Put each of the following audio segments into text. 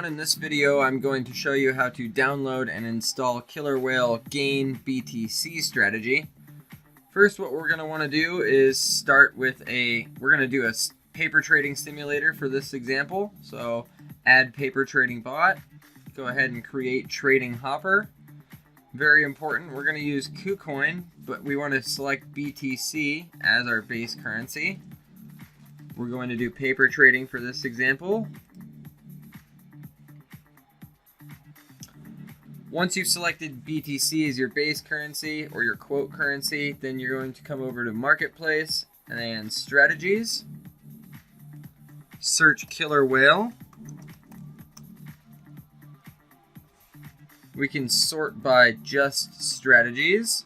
everyone. In this video I'm going to show you how to download and install Killer Whale Gain BTC strategy. First, what we're going to want to do is start with we're going to do a paper trading simulator for this example. So add paper trading bot, go ahead and create trading hopper. Very important, we're going to use Kucoin, but we want to select BTC as our base currency. We're going to do paper trading for this example. Once you've selected BTC as your base currency or your quote currency, then you're going to come over to Marketplace and then Strategies. Search Killer Whale. We can sort by just strategies.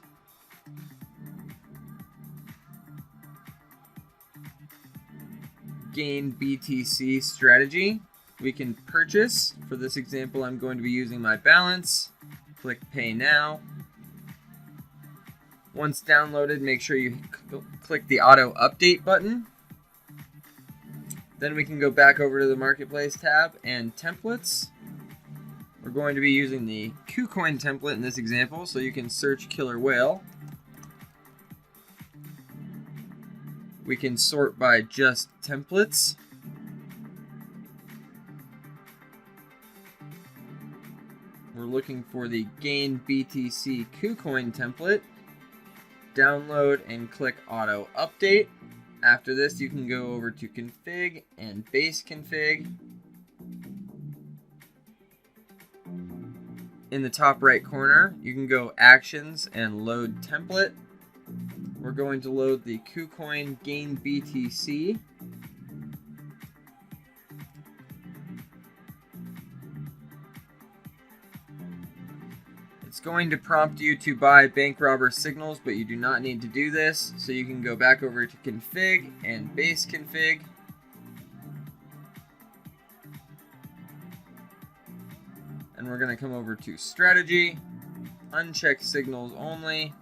Gain BTC strategy. We can purchase. For this example, I'm going to be using my balance. Click Pay Now. Once downloaded, make sure you click the Auto Update button. Then we can go back over to the Marketplace tab and Templates. We're going to be using the Kucoin template in this example, so you can search Killer Whale. We can sort by just templates. We're looking for the Gain BTC Kucoin template. Download and click Auto Update. After this, you can go over to Config and Base Config. In the top right corner, you can go Actions and Load Template. We're going to load the Kucoin Gain BTC. It's going to prompt you to buy bank robber signals, but you do not need to do this. So you can go back over to Config and Base Config. And we're going to come over to Strategy, uncheck Signals Only,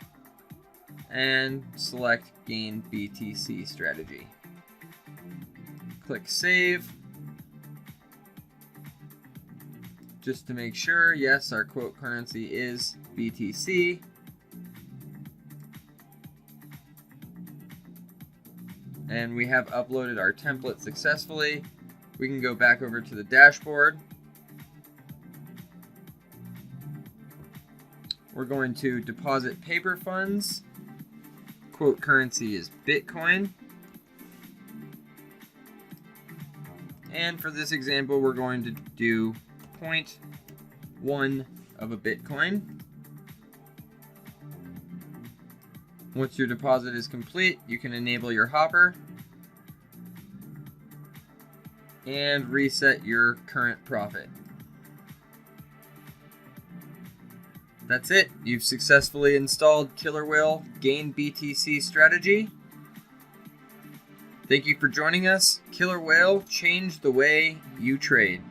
and select Gain BTC Strategy. Click Save. Just to make sure, yes, our quote currency is BTC. And we have uploaded our template successfully. We can go back over to the dashboard. We're going to deposit paper funds. Quote currency is Bitcoin. And for this example, we're going to do 0.1 of a Bitcoin. Once your deposit is complete, you can enable your hopper and reset your current profit. That's it. You've successfully installed Killer Whale Gain BTC strategy. Thank you for joining us. Killer Whale, change the way you trade.